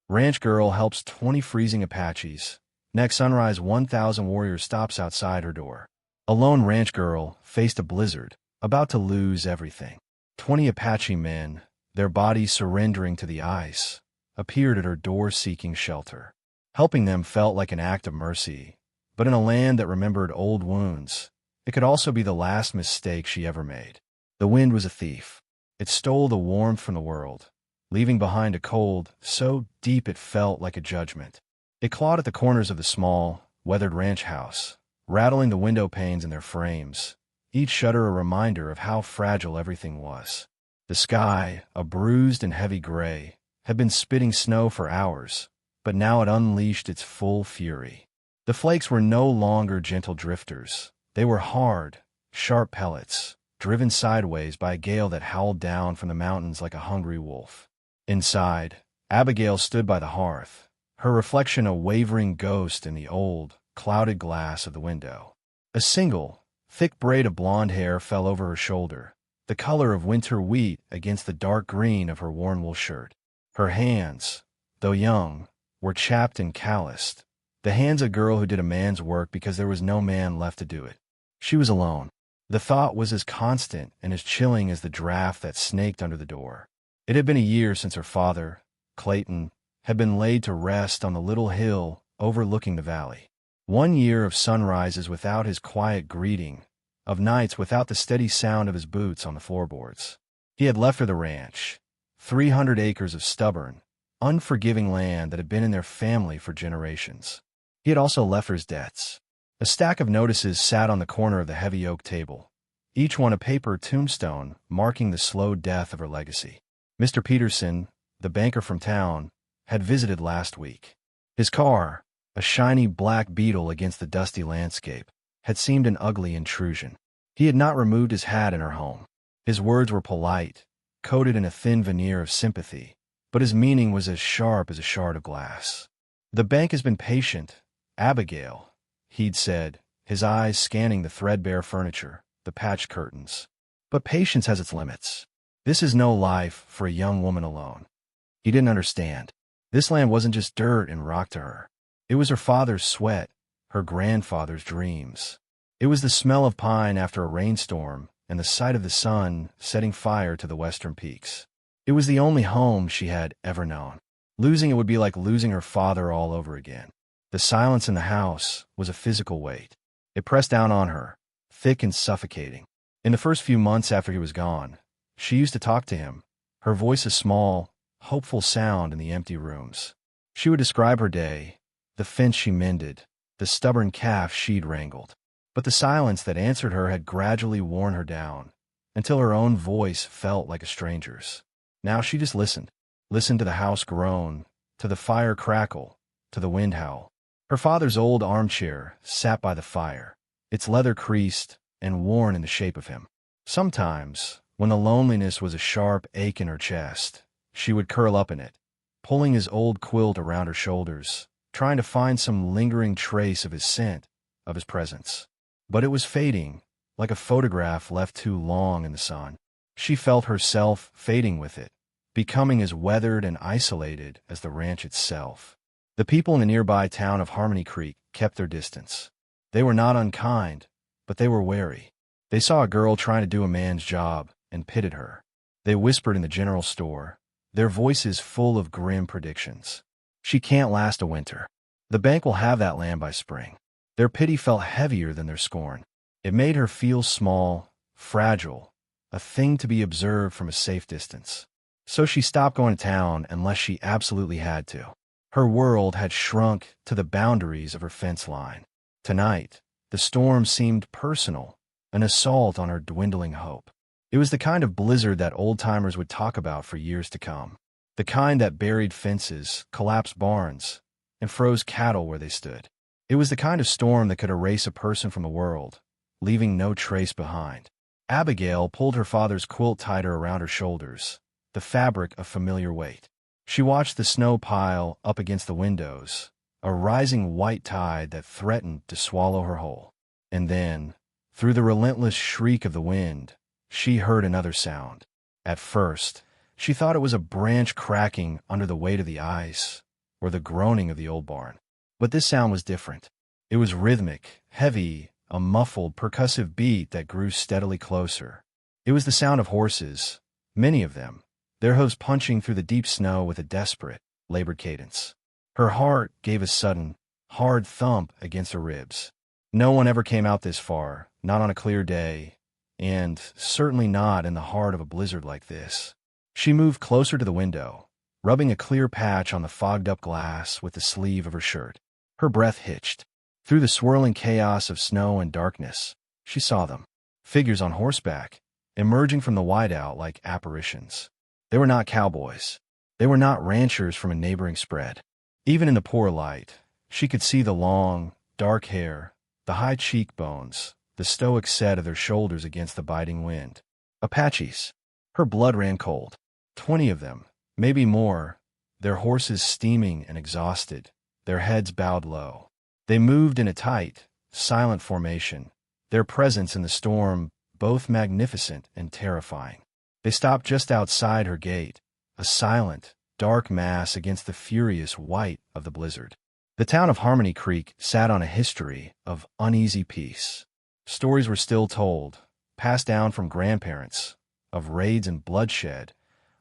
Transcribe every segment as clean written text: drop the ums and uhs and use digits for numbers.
Ranch girl helps 20 freezing Apaches. Next sunrise, 1,000 warriors stops outside her door. A lone ranch girl faced a blizzard, about to lose everything. 20 Apache men, their bodies surrendering to the ice, appeared at her door seeking shelter. Helping them felt like an act of mercy, but in a land that remembered old wounds, it could also be the last mistake she ever made. The wind was a thief. It stole the warmth from the world, leaving behind a cold so deep it felt like a judgment. It clawed at the corners of the small, weathered ranch house, rattling the window panes in their frames, each shutter a reminder of how fragile everything was. The sky, a bruised and heavy gray, had been spitting snow for hours, but now it unleashed its full fury. The flakes were no longer gentle drifters. They were hard, sharp pellets, driven sideways by a gale that howled down from the mountains like a hungry wolf. Inside, Abigail stood by the hearth, her reflection a wavering ghost in the old, clouded glass of the window. A single, thick braid of blonde hair fell over her shoulder, the color of winter wheat against the dark green of her worn wool shirt. Her hands, though young, were chapped and calloused, the hands of a girl who did a man's work because there was no man left to do it. She was alone. The thought was as constant and as chilling as the draft that snaked under the door. It had been a year since her father, Clayton, had been laid to rest on the little hill overlooking the valley. 1 year of sunrises without his quiet greeting, of nights without the steady sound of his boots on the floorboards. He had left her the ranch, 300 acres of stubborn, unforgiving land that had been in their family for generations. He had also left her his debts. A stack of notices sat on the corner of the heavy oak table, each one a paper tombstone marking the slow death of her legacy. Mr. Peterson, the banker from town, had visited last week. His car, a shiny black beetle against the dusty landscape, had seemed an ugly intrusion. He had not removed his hat in her home. His words were polite, coated in a thin veneer of sympathy, but his meaning was as sharp as a shard of glass. "The bank has been patient, Abigail," he'd said, his eyes scanning the threadbare furniture, the patched curtains. "But patience has its limits. This is no life for a young woman alone." He didn't understand. This land wasn't just dirt and rock to her. It was her father's sweat, her grandfather's dreams. It was the smell of pine after a rainstorm and the sight of the sun setting fire to the western peaks. It was the only home she had ever known. Losing it would be like losing her father all over again. The silence in the house was a physical weight. It pressed down on her, thick and suffocating. In the first few months after he was gone, she used to talk to him, her voice a small, hopeful sound in the empty rooms. She would describe her day, the fence she mended, the stubborn calf she'd wrangled. But the silence that answered her had gradually worn her down, until her own voice felt like a stranger's. Now she just listened to the house groan, to the fire crackle, to the wind howl. Her father's old armchair sat by the fire, its leather creased and worn in the shape of him. Sometimes, when the loneliness was a sharp ache in her chest, she would curl up in it, pulling his old quilt around her shoulders, trying to find some lingering trace of his scent, of his presence. But it was fading, like a photograph left too long in the sun. She felt herself fading with it, becoming as weathered and isolated as the ranch itself. The people in the nearby town of Harmony Creek kept their distance. They were not unkind, but they were wary. They saw a girl trying to do a man's job and pitied her. They whispered in the general store, their voices full of grim predictions. "She can't last a winter. The bank will have that land by spring." Their pity felt heavier than their scorn. It made her feel small, fragile, a thing to be observed from a safe distance. So she stopped going to town unless she absolutely had to. Her world had shrunk to the boundaries of her fence line. Tonight, the storm seemed personal, an assault on her dwindling hope. It was the kind of blizzard that old-timers would talk about for years to come. The kind that buried fences, collapsed barns, and froze cattle where they stood. It was the kind of storm that could erase a person from the world, leaving no trace behind. Abigail pulled her father's quilt tighter around her shoulders, the fabric a familiar weight. She watched the snow pile up against the windows, a rising white tide that threatened to swallow her whole. And then, through the relentless shriek of the wind, she heard another sound. At first, she thought it was a branch cracking under the weight of the ice, or the groaning of the old barn. But this sound was different. It was rhythmic, heavy, a muffled, percussive beat that grew steadily closer. It was the sound of horses, many of them, their hooves punching through the deep snow with a desperate, labored cadence. Her heart gave a sudden, hard thump against her ribs. No one ever came out this far, not on a clear day, and certainly not in the heart of a blizzard like this. She moved closer to the window, rubbing a clear patch on the fogged-up glass with the sleeve of her shirt. Her breath hitched. Through the swirling chaos of snow and darkness, she saw them, figures on horseback, emerging from the whiteout like apparitions. They were not cowboys. They were not ranchers from a neighboring spread. Even in the poor light, she could see the long, dark hair, the high cheekbones, the stoic set of their shoulders against the biting wind. Apaches. Her blood ran cold. 20 of them, maybe more, their horses steaming and exhausted, their heads bowed low. They moved in a tight, silent formation, their presence in the storm both magnificent and terrifying. They stopped just outside her gate, a silent, dark mass against the furious white of the blizzard. The town of Harmony Creek sat on a history of uneasy peace. Stories were still told, passed down from grandparents, of raids and bloodshed,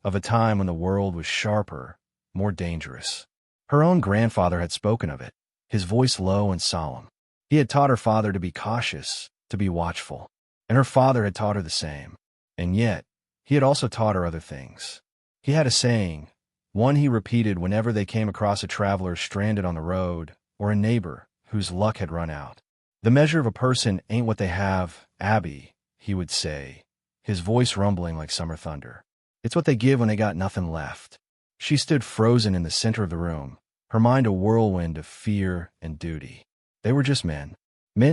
of a time when the world was sharper, more dangerous. Her own grandfather had spoken of it, his voice low and solemn. He had taught her father to be cautious, to be watchful, and her father had taught her the same. And yet, he had also taught her other things. He had a saying, one he repeated whenever they came across a traveler stranded on the road or a neighbor whose luck had run out. The measure of a person ain't what they have, Abby, he would say, his voice rumbling like summer thunder. It's what they give when they got nothing left. She stood frozen in the center of the room, her mind a whirlwind of fear and duty. They were just men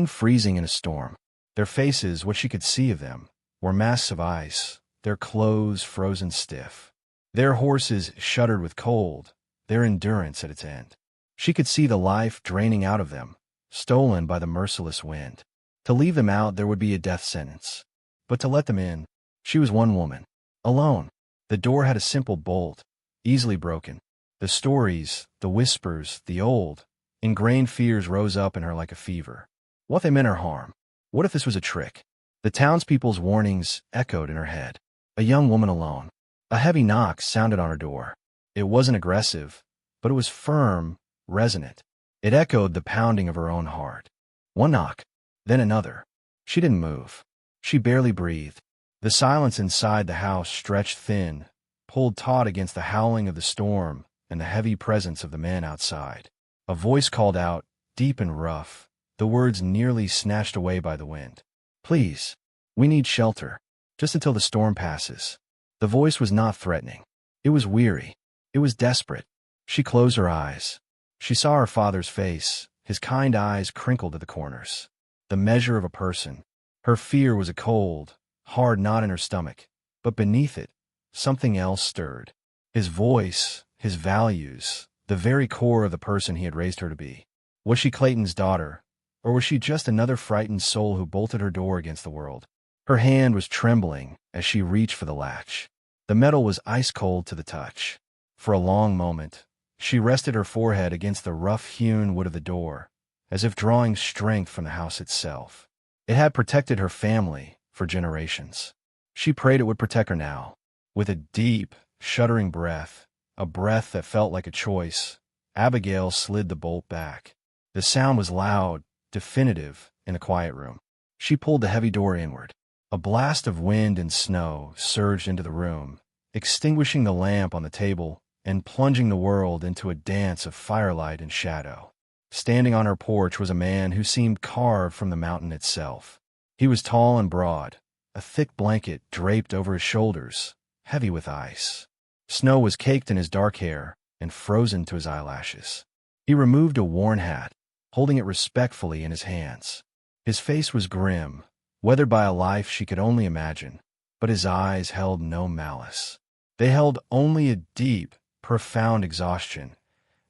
freezing in a storm. Their faces, what she could see of them, were masks of ice, their clothes frozen stiff. Their horses shuddered with cold, their endurance at its end. She could see the life draining out of them, stolen by the merciless wind. To leave them out, there would be a death sentence. But to let them in, she was one woman, alone. The door had a simple bolt, easily broken. The stories, the whispers, the old, ingrained fears rose up in her like a fever. What if they meant her harm? What if this was a trick? The townspeople's warnings echoed in her head. A young woman alone. A heavy knock sounded on her door. It wasn't aggressive, but it was firm, resonant. It echoed the pounding of her own heart. One knock, then another. She didn't move. She barely breathed. The silence inside the house stretched thin, pulled taut against the howling of the storm and the heavy presence of the man outside. A voice called out, deep and rough, the words nearly snatched away by the wind. Please, we need shelter, just until the storm passes. The voice was not threatening. It was weary. It was desperate. She closed her eyes. She saw her father's face, his kind eyes crinkled at the corners. The measure of a person. Her fear was a cold, hard knot in her stomach, but beneath it, something else stirred. His voice, his values, the very core of the person he had raised her to be. Was she Clayton's daughter, or was she just another frightened soul who bolted her door against the world? Her hand was trembling as she reached for the latch. The metal was ice-cold to the touch. For a long moment, she rested her forehead against the rough-hewn wood of the door, as if drawing strength from the house itself. It had protected her family for generations. She prayed it would protect her now. With a deep, shuddering breath, a breath that felt like a choice, Abigail slid the bolt back. The sound was loud, definitive, in the quiet room. She pulled the heavy door inward. A blast of wind and snow surged into the room, extinguishing the lamp on the table and plunging the world into a dance of firelight and shadow. Standing on her porch was a man who seemed carved from the mountain itself. He was tall and broad, a thick blanket draped over his shoulders, heavy with ice. Snow was caked in his dark hair and frozen to his eyelashes. He removed a worn hat, holding it respectfully in his hands. His face was grim, weathered by a life she could only imagine, but his eyes held no malice. They held only a deep, profound exhaustion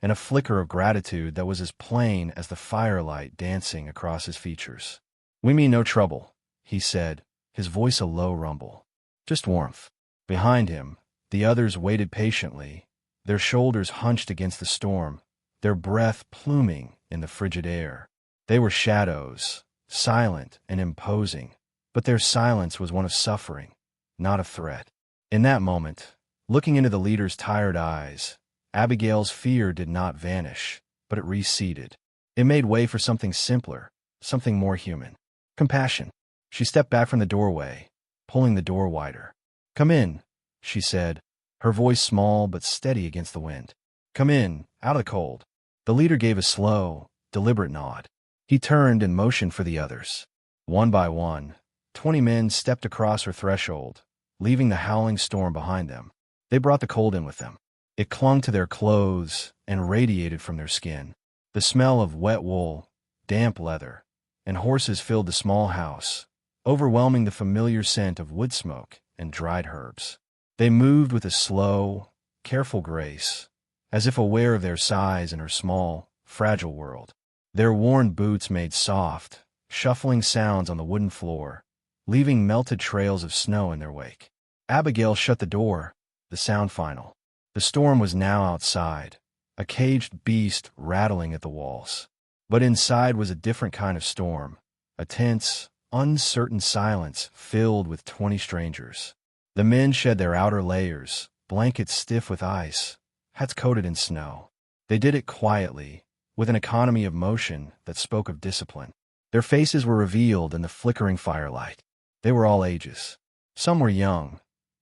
and a flicker of gratitude that was as plain as the firelight dancing across his features. "We mean no trouble," he said, his voice a low rumble. "Just warmth." Behind him, the others waited patiently, their shoulders hunched against the storm, their breath pluming in the frigid air. They were shadows, silent and imposing, but their silence was one of suffering, not of threat. In that moment, looking into the leader's tired eyes, Abigail's fear did not vanish, but it receded. It made way for something simpler, something more human. Compassion. She stepped back from the doorway, pulling the door wider. "Come in," she said, her voice small but steady against the wind. "Come in, out of the cold." The leader gave a slow, deliberate nod. He turned and motioned for the others. One by one, 20 men stepped across her threshold, leaving the howling storm behind them. They brought the cold in with them. It clung to their clothes and radiated from their skin. The smell of wet wool, damp leather, and horses filled the small house, overwhelming the familiar scent of wood smoke and dried herbs. They moved with a slow, careful grace, as if aware of their size in her small, fragile world. Their worn boots made soft, shuffling sounds on the wooden floor, leaving melted trails of snow in their wake. Abigail shut the door, the sound final. The storm was now outside, a caged beast rattling at the walls. But inside was a different kind of storm, a tense, uncertain silence filled with 20 strangers. The men shed their outer layers, blankets stiff with ice, hats coated in snow. They did it quietly, with an economy of motion that spoke of discipline. Their faces were revealed in the flickering firelight. They were all ages. Some were young,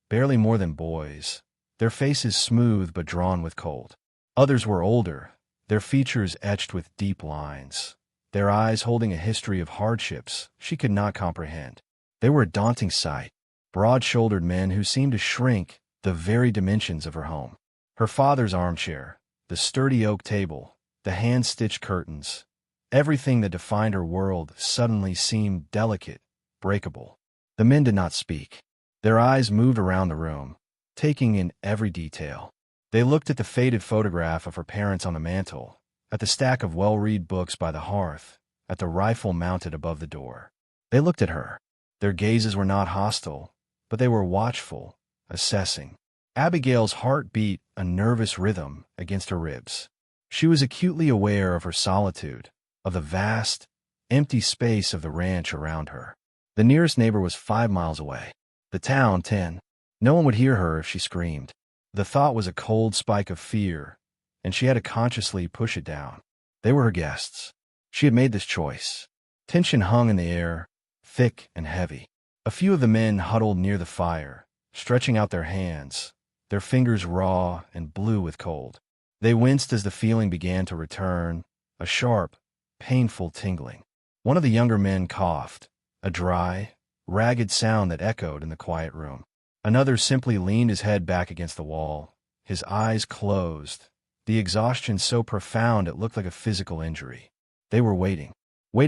barely more than boys, their faces smooth but drawn with cold. Others were older, their features etched with deep lines, their eyes holding a history of hardships she could not comprehend. They were a daunting sight, broad-shouldered men who seemed to shrink the very dimensions of her home. Her father's armchair, the sturdy oak table, the hand-stitched curtains, everything that defined her world suddenly seemed delicate, breakable. The men did not speak. Their eyes moved around the room, taking in every detail. They looked at the faded photograph of her parents on the mantel, at the stack of well-read books by the hearth, at the rifle mounted above the door. They looked at her. Their gazes were not hostile, but they were watchful, assessing. Abigail's heart beat a nervous rhythm against her ribs. She was acutely aware of her solitude, of the vast, empty space of the ranch around her. The nearest neighbor was 5 miles away. The town, 10. No one would hear her if she screamed. The thought was a cold spike of fear, and she had to consciously push it down. They were her guests. She had made this choice. Tension hung in the air, thick and heavy. A few of the men huddled near the fire, stretching out their hands, their fingers raw and blue with cold. They winced as the feeling began to return, a sharp, painful tingling. One of the younger men coughed, a dry, ragged sound that echoed in the quiet room. Another simply leaned his head back against the wall, his eyes closed, the exhaustion so profound it looked like a physical injury. They were waiting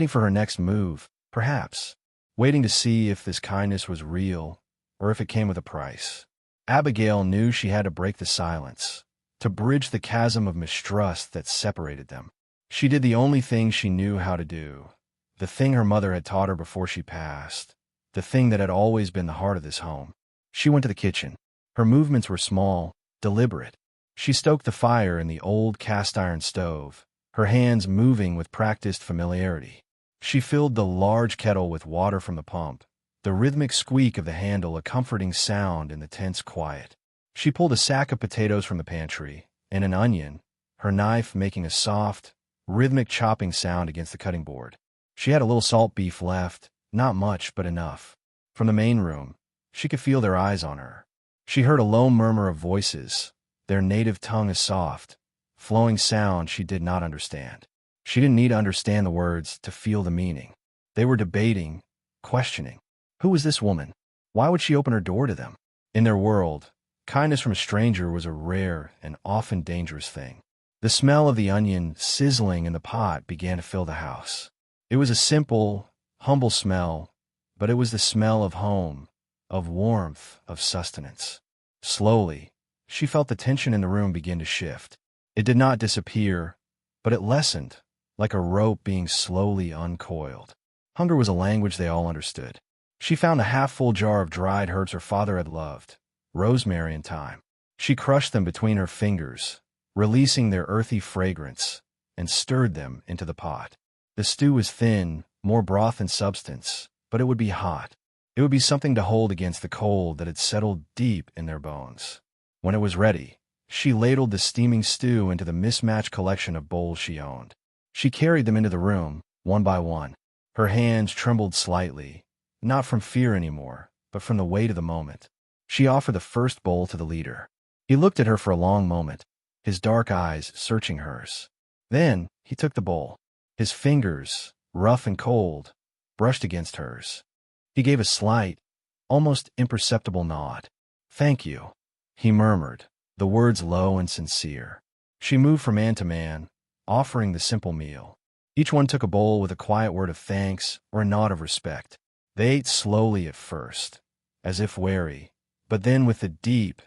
for her next move, perhaps, waiting to see if this kindness was real or if it came with a price. Abigail knew she had to break the silence, to bridge the chasm of mistrust that separated them. She did the only thing she knew how to do, the thing her mother had taught her before she passed, the thing that had always been the heart of this home. She went to the kitchen. Her movements were small, deliberate. She stoked the fire in the old cast-iron stove, her hands moving with practiced familiarity. She filled the large kettle with water from the pump, the rhythmic squeak of the handle a comforting sound in the tense quiet. She pulled a sack of potatoes from the pantry, and an onion, her knife making a soft, rhythmic chopping sound against the cutting board. She had a little salt beef left, not much, but enough. From the main room, she could feel their eyes on her. She heard a low murmur of voices, their native tongue a soft, flowing sound she did not understand. She didn't need to understand the words to feel the meaning. They were debating, questioning. Who was this woman? Why would she open her door to them? In their world, kindness from a stranger was a rare and often dangerous thing. The smell of the onion sizzling in the pot began to fill the house. It was a simple, humble smell, but it was the smell of home, of warmth, of sustenance. Slowly, she felt the tension in the room begin to shift. It did not disappear, but it lessened, like a rope being slowly uncoiled. Hunger was a language they all understood. She found a half-full jar of dried herbs her father had loved, rosemary and thyme. She crushed them between her fingers, releasing their earthy fragrance, and stirred them into the pot. The stew was thin, more broth than substance, but it would be hot. It would be something to hold against the cold that had settled deep in their bones. When it was ready, she ladled the steaming stew into the mismatched collection of bowls she owned. She carried them into the room, one by one. Her hands trembled slightly, not from fear anymore, but from the weight of the moment. She offered the first bowl to the leader. He looked at her for a long moment, his dark eyes searching hers. Then he took the bowl. His fingers, rough and cold, brushed against hers. He gave a slight, almost imperceptible nod. "Thank you," he murmured, the words low and sincere. She moved from man to man, offering the simple meal. Each one took a bowl with a quiet word of thanks or a nod of respect. They ate slowly at first, as if wary, but then with the deep,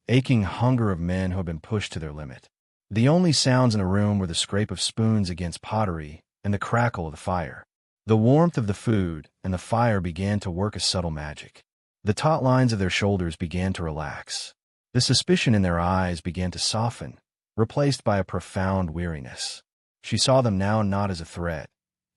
aching hunger of men who had been pushed to their limit. The only sounds in the room were the scrape of spoons against pottery and the crackle of the fire. The warmth of the food and the fire began to work a subtle magic. The taut lines of their shoulders began to relax. The suspicion in their eyes began to soften, replaced by a profound weariness. She saw them now not as a threat,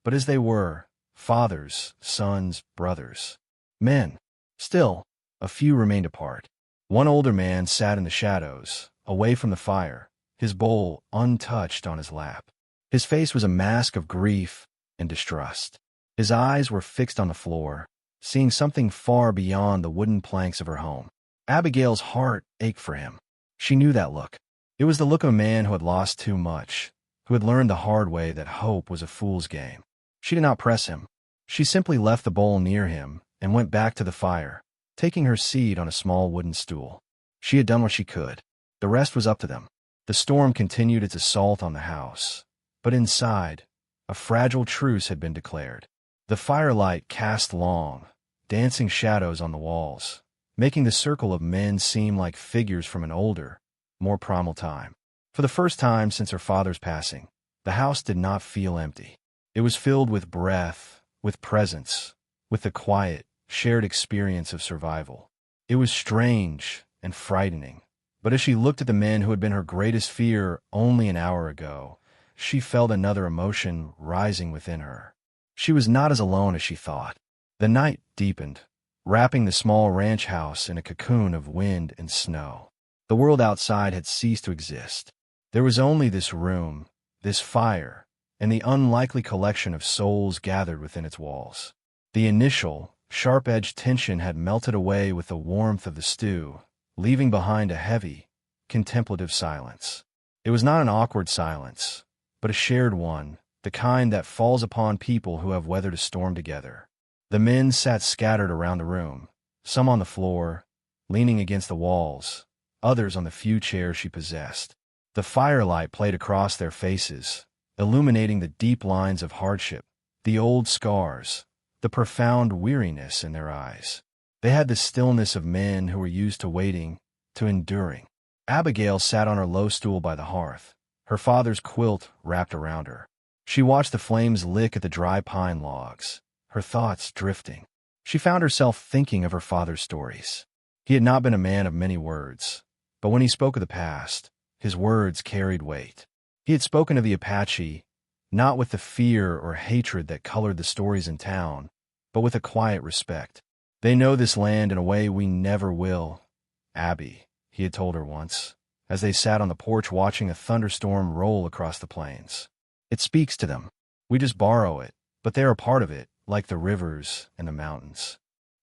but as they were, fathers, sons, brothers, men. Still, a few remained apart. One older man sat in the shadows, away from the fire, his bowl untouched on his lap. His face was a mask of grief and distrust. His eyes were fixed on the floor, seeing something far beyond the wooden planks of her home. Abigail's heart ached for him. She knew that look. It was the look of a man who had lost too much, who had learned the hard way that hope was a fool's game. She did not press him. She simply left the bowl near him and went back to the fire, taking her seat on a small wooden stool. She had done what she could. The rest was up to them. The storm continued its assault on the house, but inside, a fragile truce had been declared. The firelight cast long, dancing shadows on the walls, making the circle of men seem like figures from an older, more primal time. For the first time since her father's passing, the house did not feel empty. It was filled with breath, with presence, with the quiet, shared experience of survival. It was strange and frightening, but as she looked at the men who had been her greatest fear only an hour ago, she felt another emotion rising within her. She was not as alone as she thought. The night deepened, wrapping the small ranch house in a cocoon of wind and snow. The world outside had ceased to exist. There was only this room, this fire, and the unlikely collection of souls gathered within its walls. The initial, sharp-edged tension had melted away with the warmth of the stew, leaving behind a heavy, contemplative silence. It was not an awkward silence, but a shared one, the kind that falls upon people who have weathered a storm together. The men sat scattered around the room, some on the floor, leaning against the walls, others on the few chairs she possessed. The firelight played across their faces, illuminating the deep lines of hardship, the old scars, the profound weariness in their eyes. They had the stillness of men who were used to waiting, to enduring. Abigail sat on her low stool by the hearth, her father's quilt wrapped around her. She watched the flames lick at the dry pine logs, her thoughts drifting. She found herself thinking of her father's stories. He had not been a man of many words, but when he spoke of the past, his words carried weight. He had spoken of the Apache, not with the fear or hatred that colored the stories in town, but with a quiet respect. "They know this land in a way we never will, Abby," he had told her once, as they sat on the porch watching a thunderstorm roll across the plains. "It speaks to them. We just borrow it, but they are a part of it, like the rivers and the mountains."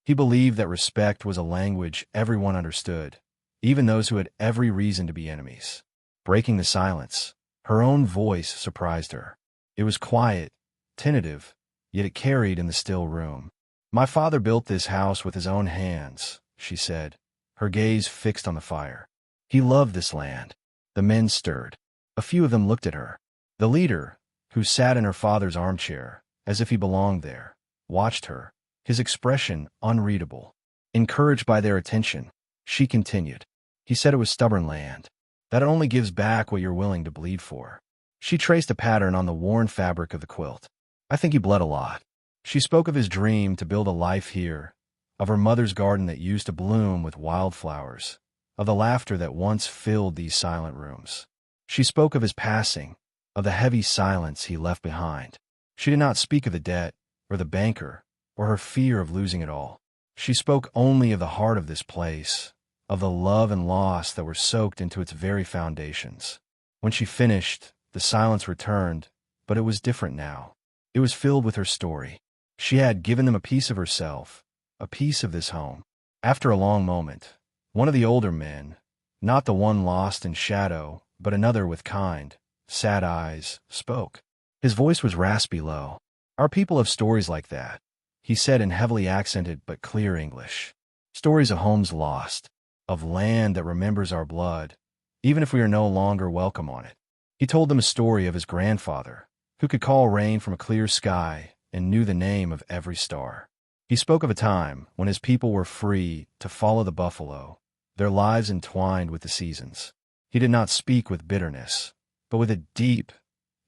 He believed that respect was a language everyone understood, even those who had every reason to be enemies. Breaking the silence, her own voice surprised her. It was quiet, tentative, yet it carried in the still room. "My father built this house with his own hands," she said, her gaze fixed on the fire. "He loved this land." The men stirred. A few of them looked at her. The leader, who sat in her father's armchair, as if he belonged there, watched her, his expression unreadable. Encouraged by their attention, she continued. "He said it was stubborn land, that it only gives back what you're willing to bleed for." She traced a pattern on the worn fabric of the quilt. "I think he bled a lot." She spoke of his dream to build a life here, of her mother's garden that used to bloom with wildflowers, of the laughter that once filled these silent rooms. She spoke of his passing, of the heavy silence he left behind. She did not speak of the debt, or the banker, or her fear of losing it all. She spoke only of the heart of this place, of the love and loss that were soaked into its very foundations. When she finished, the silence returned, but it was different now. It was filled with her story. She had given them a piece of herself, a piece of this home. After a long moment, one of the older men, not the one lost in shadow, but another with kind, sad eyes, spoke. His voice was raspy low. "Our people have stories like that," he said in heavily accented but clear English. "Stories of homes lost, of land that remembers our blood, even if we are no longer welcome on it." He told them a story of his grandfather, who could call rain from a clear sky and knew the name of every star. He spoke of a time when his people were free to follow the buffalo, their lives entwined with the seasons. He did not speak with bitterness, but with a deep,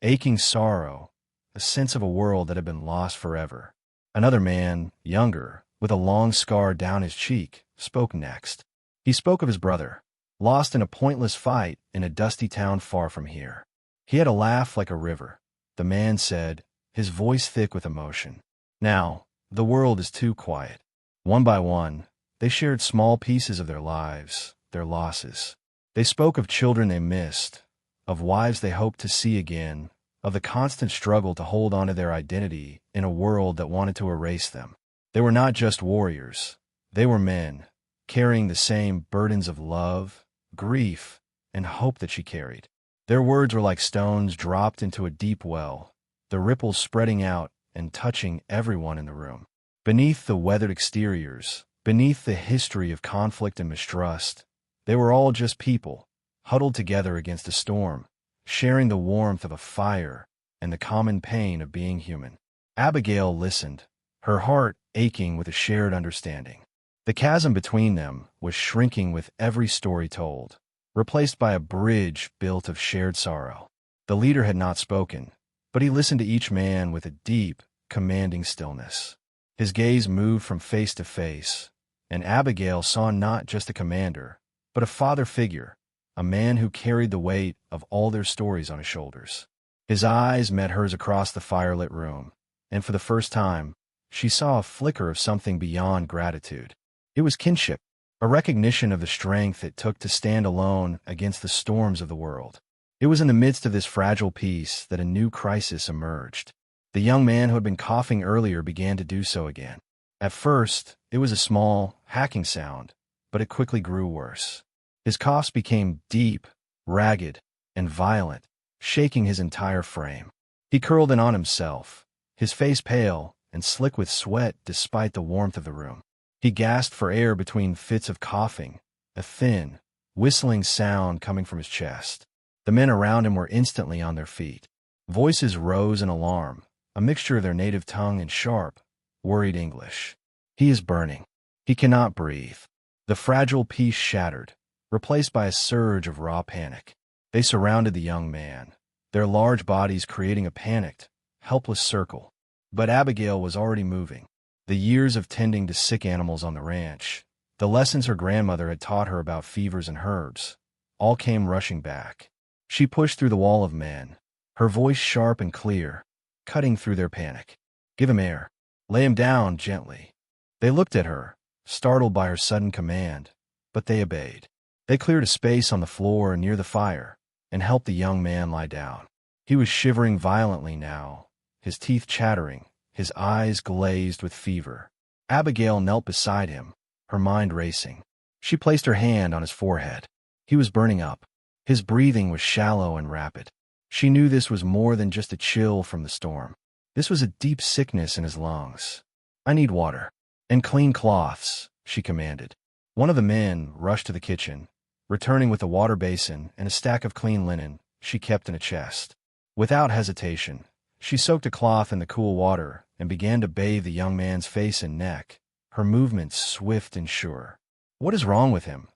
aching sorrow, a sense of a world that had been lost forever. Another man, younger, with a long scar down his cheek, spoke next. He spoke of his brother, lost in a pointless fight in a dusty town far from here. He had a laugh like a river, the man said, his voice thick with emotion. Now, the world is too quiet. One by one, they shared small pieces of their lives, their losses. They spoke of children they missed, of wives they hoped to see again, of the constant struggle to hold on to their identity in a world that wanted to erase them. They were not just warriors. They were men, carrying the same burdens of love, grief, and hope that she carried. Their words were like stones dropped into a deep well, the ripples spreading out and touching everyone in the room. Beneath the weathered exteriors, beneath the history of conflict and mistrust, they were all just people, huddled together against a storm, sharing the warmth of a fire and the common pain of being human. Abigail listened, her heart aching with a shared understanding. The chasm between them was shrinking with every story told, replaced by a bridge built of shared sorrow. The leader had not spoken, but he listened to each man with a deep, commanding stillness. His gaze moved from face to face, and Abigail saw not just a commander, but a father figure, a man who carried the weight of all their stories on his shoulders. His eyes met hers across the firelit room, and for the first time, she saw a flicker of something beyond gratitude. It was kinship, a recognition of the strength it took to stand alone against the storms of the world. It was in the midst of this fragile peace that a new crisis emerged. The young man who had been coughing earlier began to do so again. At first, it was a small, hacking sound, but it quickly grew worse. His coughs became deep, ragged, and violent, shaking his entire frame. He curled in on himself, his face pale and slick with sweat despite the warmth of the room. He gasped for air between fits of coughing, a thin, whistling sound coming from his chest. The men around him were instantly on their feet. Voices rose in alarm, a mixture of their native tongue and sharp, worried English. "He is burning. He cannot breathe." The fragile peace shattered, replaced by a surge of raw panic. They surrounded the young man, their large bodies creating a panicked, helpless circle. But Abigail was already moving. The years of tending to sick animals on the ranch, the lessons her grandmother had taught her about fevers and herbs, all came rushing back. She pushed through the wall of men, her voice sharp and clear, cutting through their panic. "Give him air. Lay him down gently." They looked at her, startled by her sudden command, but they obeyed. They cleared a space on the floor near the fire and helped the young man lie down. He was shivering violently now, his teeth chattering, his eyes glazed with fever. Abigail knelt beside him, her mind racing. She placed her hand on his forehead. He was burning up. His breathing was shallow and rapid. She knew this was more than just a chill from the storm. This was a deep sickness in his lungs. "I need water. And clean cloths," she commanded. One of the men rushed to the kitchen, returning with a water basin and a stack of clean linen she kept in a chest. Without hesitation, she soaked a cloth in the cool water and began to bathe the young man's face and neck, her movements swift and sure. "What is wrong with him?"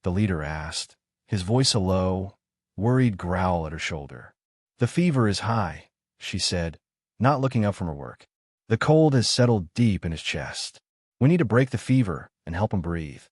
the leader asked, his voice a low, worried growl at her shoulder. "The fever is high," she said, not looking up from her work. "The cold has settled deep in his chest. We need to break the fever and help him breathe."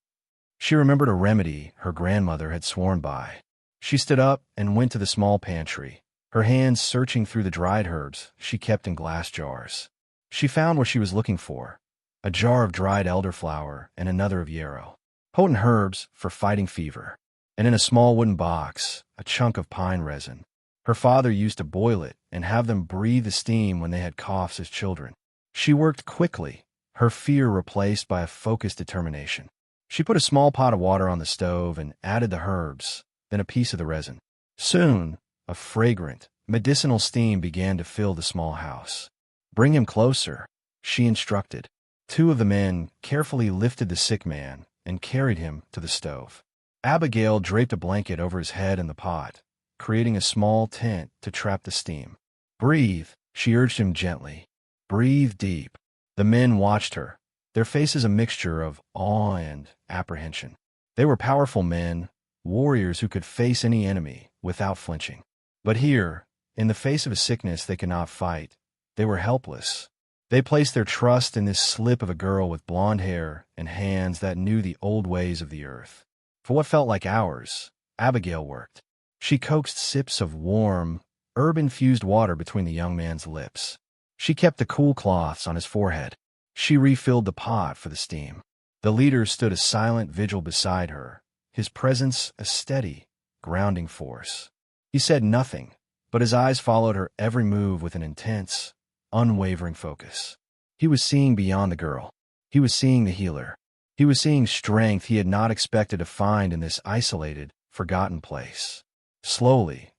She remembered a remedy her grandmother had sworn by. She stood up and went to the small pantry, her hands searching through the dried herbs she kept in glass jars. She found what she was looking for, a jar of dried elderflower and another of yarrow, potent herbs for fighting fever, and in a small wooden box, a chunk of pine resin. Her father used to boil it and have them breathe the steam when they had coughs as children. She worked quickly, her fear replaced by a focused determination. She put a small pot of water on the stove and added the herbs, then a piece of the resin. Soon, a fragrant, medicinal steam began to fill the small house. "Bring him closer," she instructed. Two of the men carefully lifted the sick man and carried him to the stove. Abigail draped a blanket over his head and the pot, creating a small tent to trap the steam. "Breathe," she urged him gently. "Breathe deep." The men watched her, their faces a mixture of awe and apprehension. They were powerful men, warriors who could face any enemy without flinching. But here, in the face of a sickness they could not fight, they were helpless. They placed their trust in this slip of a girl with blonde hair and hands that knew the old ways of the earth. For what felt like hours, Abigail worked. She coaxed sips of warm, herb-infused water between the young man's lips. She kept the cool cloths on his forehead. She refilled the pot for the steam. The leader stood a silent vigil beside her, his presence a steady, grounding force. He said nothing, but his eyes followed her every move with an intense, unwavering focus. He was seeing beyond the girl. He was seeing the healer. He was seeing strength he had not expected to find in this isolated, forgotten place. Slowly,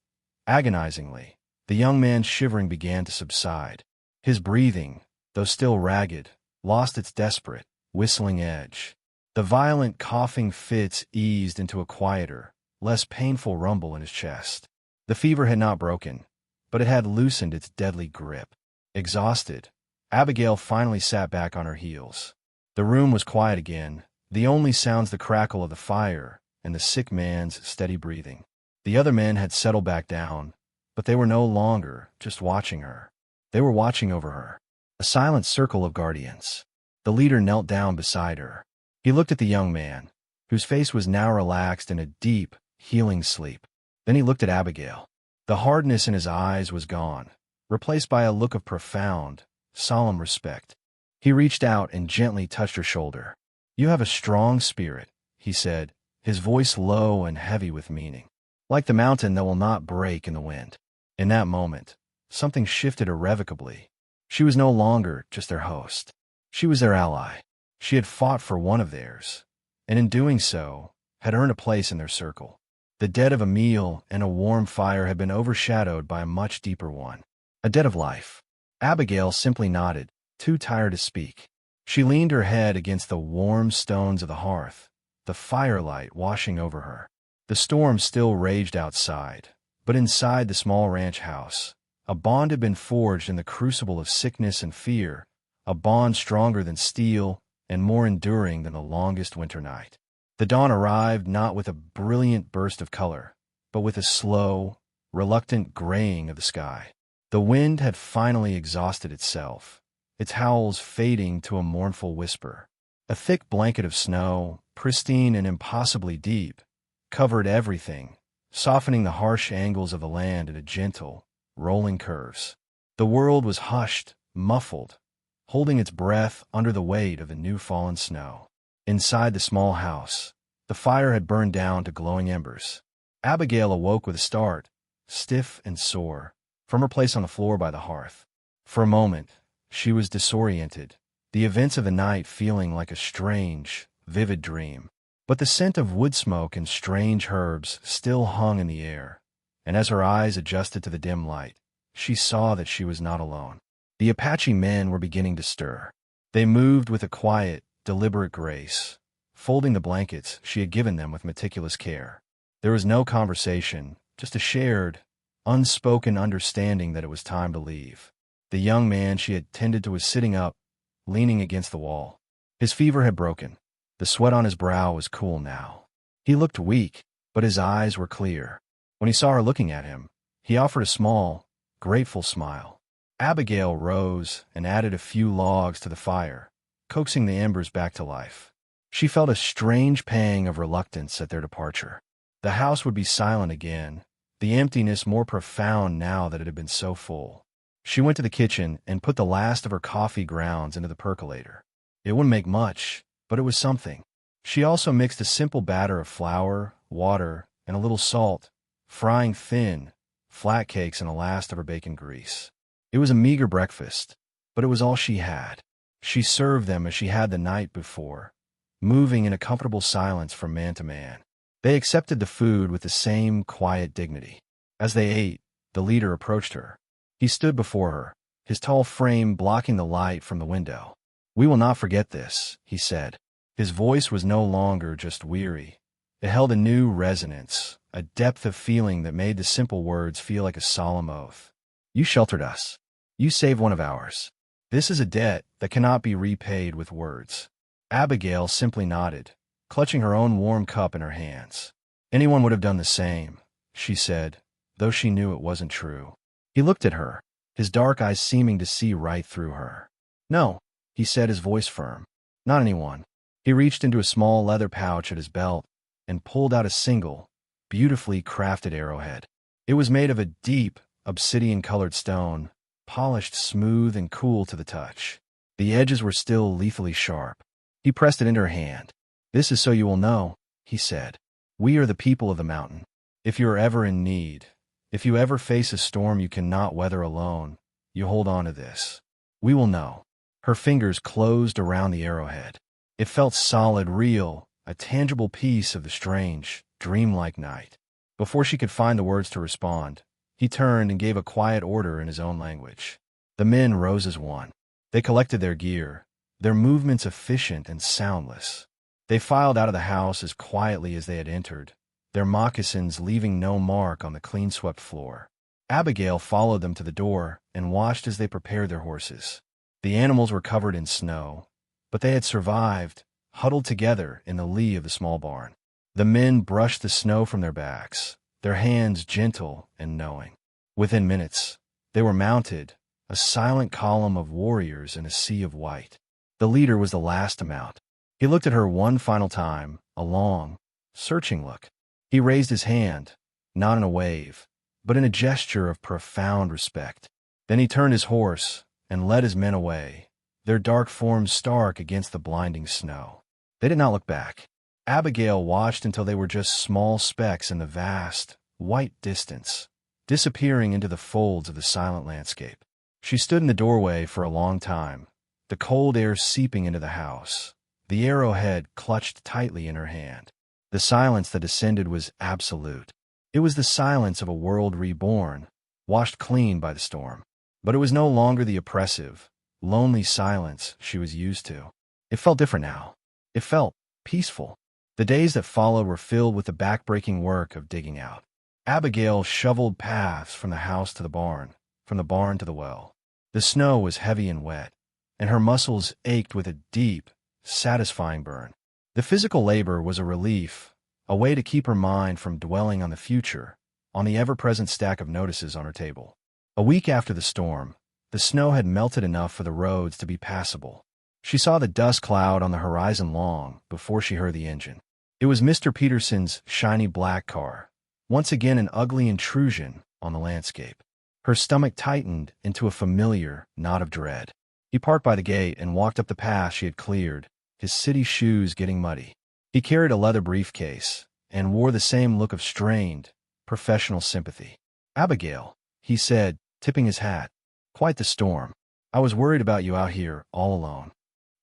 agonizingly, the young man's shivering began to subside. His breathing, though still ragged, lost its desperate, whistling edge. The violent coughing fits eased into a quieter, less painful rumble in his chest. The fever had not broken, but it had loosened its deadly grip. Exhausted, Abigail finally sat back on her heels. The room was quiet again, the only sounds the crackle of the fire and the sick man's steady breathing. The other men had settled back down, but they were no longer just watching her. They were watching over her, a silent circle of guardians. The leader knelt down beside her. He looked at the young man, whose face was now relaxed in a deep, healing sleep. Then he looked at Abigail. The hardness in his eyes was gone, replaced by a look of profound, solemn respect. He reached out and gently touched her shoulder. "You have a strong spirit," he said, his voice low and heavy with meaning. "Like the mountain that will not break in the wind." In that moment, something shifted irrevocably. She was no longer just their host. She was their ally. She had fought for one of theirs, and in doing so, had earned a place in their circle. The debt of a meal and a warm fire had been overshadowed by a much deeper one, a debt of life. Abigail simply nodded, too tired to speak. She leaned her head against the warm stones of the hearth, the firelight washing over her. The storm still raged outside, but inside the small ranch house, a bond had been forged in the crucible of sickness and fear, a bond stronger than steel and more enduring than the longest winter night. The dawn arrived not with a brilliant burst of color, but with a slow, reluctant graying of the sky. The wind had finally exhausted itself, its howls fading to a mournful whisper. A thick blanket of snow, pristine and impossibly deep, covered everything, softening the harsh angles of the land into gentle, rolling curves. The world was hushed, muffled, holding its breath under the weight of the new-fallen snow. Inside the small house, the fire had burned down to glowing embers. Abigail awoke with a start, stiff and sore, from her place on the floor by the hearth. For a moment, she was disoriented, the events of the night feeling like a strange, vivid dream. But the scent of wood smoke and strange herbs still hung in the air, and as her eyes adjusted to the dim light, she saw that she was not alone. The Apache men were beginning to stir. They moved with a quiet, deliberate grace, folding the blankets she had given them with meticulous care. There was no conversation, just a shared, unspoken understanding that it was time to leave. The young man she had tended to was sitting up, leaning against the wall. His fever had broken. The sweat on his brow was cool now. He looked weak, but his eyes were clear. When he saw her looking at him, he offered a small, grateful smile. Abigail rose and added a few logs to the fire, coaxing the embers back to life. She felt a strange pang of reluctance at their departure. The house would be silent again, the emptiness more profound now that it had been so full. She went to the kitchen and put the last of her coffee grounds into the percolator. It wouldn't make much, but it was something. She also mixed a simple batter of flour, water, and a little salt, frying thin, flat cakes in a last of her bacon grease. It was a meager breakfast, but it was all she had. She served them as she had the night before, moving in a comfortable silence from man to man. They accepted the food with the same quiet dignity. As they ate, the leader approached her. He stood before her, his tall frame blocking the light from the window. "We will not forget this," he said. His voice was no longer just weary. It held a new resonance, a depth of feeling that made the simple words feel like a solemn oath. "You sheltered us. You saved one of ours. This is a debt that cannot be repaid with words." Abigail simply nodded, clutching her own warm cup in her hands. "Anyone would have done the same," she said, though she knew it wasn't true. He looked at her, his dark eyes seeming to see right through her. "No," he said, his voice firm. "Not anyone." He reached into a small leather pouch at his belt and pulled out a single, beautifully crafted arrowhead. It was made of a deep, obsidian-colored stone, polished smooth and cool to the touch. The edges were still lethally sharp. He pressed it into her hand. "This is so you will know," he said. "We are the people of the mountain. If you are ever in need, if you ever face a storm you cannot weather alone, you hold on to this. We will know." Her fingers closed around the arrowhead. It felt solid, real, a tangible piece of the strange, dreamlike night. Before she could find the words to respond, he turned and gave a quiet order in his own language. The men rose as one. They collected their gear, their movements efficient and soundless. They filed out of the house as quietly as they had entered, their moccasins leaving no mark on the clean-swept floor. Abigail followed them to the door and watched as they prepared their horses. The animals were covered in snow, but they had survived, huddled together in the lee of the small barn. The men brushed the snow from their backs, their hands gentle and knowing. Within minutes, they were mounted, a silent column of warriors in a sea of white. The leader was the last to mount. He looked at her one final time, a long, searching look. He raised his hand, not in a wave, but in a gesture of profound respect. Then he turned his horse and led his men away, their dark forms stark against the blinding snow. They did not look back. Abigail watched until they were just small specks in the vast, white distance, disappearing into the folds of the silent landscape. She stood in the doorway for a long time, the cold air seeping into the house, the arrowhead clutched tightly in her hand. The silence that descended was absolute. It was the silence of a world reborn, washed clean by the storm. But it was no longer the oppressive, lonely silence she was used to. It felt different now. It felt peaceful. The days that followed were filled with the back-breaking work of digging out. Abigail shoveled paths from the house to the barn, from the barn to the well. The snow was heavy and wet, and her muscles ached with a deep, satisfying burn. The physical labor was a relief, a way to keep her mind from dwelling on the future, on the ever-present stack of notices on her table. A week after the storm, the snow had melted enough for the roads to be passable. She saw the dust cloud on the horizon long before she heard the engine. It was Mr. Peterson's shiny black car, once again an ugly intrusion on the landscape. Her stomach tightened into a familiar knot of dread. He parked by the gate and walked up the path she had cleared, his city shoes getting muddy. He carried a leather briefcase and wore the same look of strained, professional sympathy. "Abigail," he said, tipping his hat. "Quite the storm. I was worried about you out here, all alone."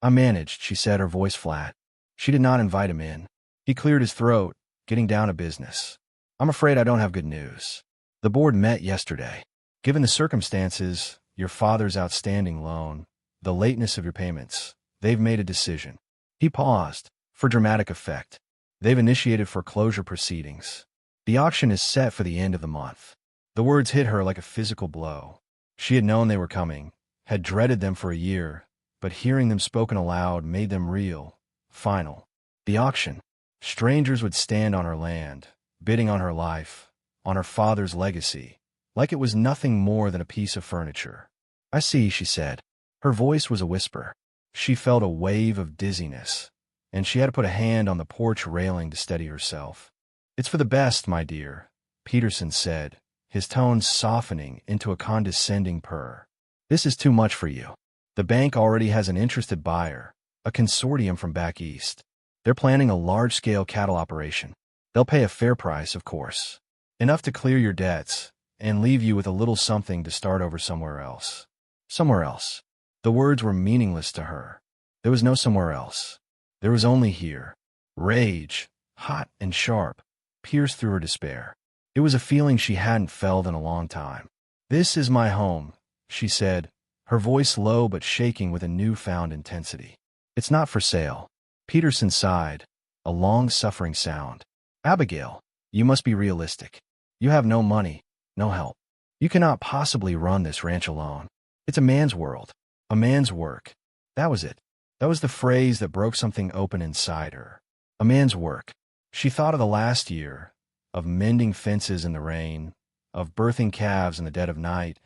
"I managed," she said, her voice flat. She did not invite him in. He cleared his throat, getting down to business. "I'm afraid I don't have good news. The board met yesterday. Given the circumstances, your father's outstanding loan, the lateness of your payments, they've made a decision." He paused, for dramatic effect. "They've initiated foreclosure proceedings. The auction is set for the end of the month." The words hit her like a physical blow. She had known they were coming, had dreaded them for a year, but hearing them spoken aloud made them real, final. The auction. Strangers would stand on her land, bidding on her life, on her father's legacy, like it was nothing more than a piece of furniture. "I see," she said. Her voice was a whisper. She felt a wave of dizziness, and she had to put a hand on the porch railing to steady herself. "It's for the best, my dear," Peterson said, his tones softening into a condescending purr. "This is too much for you. The bank already has an interested buyer, a consortium from back east. They're planning a large-scale cattle operation. They'll pay a fair price, of course. Enough to clear your debts and leave you with a little something to start over somewhere else." Somewhere else. The words were meaningless to her. There was no somewhere else. There was only here. Rage, hot and sharp, pierced through her despair. It was a feeling she hadn't felt in a long time. "This is my home," she said, her voice low but shaking with a newfound intensity. "It's not for sale." Peterson sighed, a long-suffering sound. "Abigail, you must be realistic. You have no money, no help. You cannot possibly run this ranch alone. It's a man's world, a man's work." That was it. That was the phrase that broke something open inside her. A man's work. She thought of the last year, of mending fences in the rain, of birthing calves in the dead of night,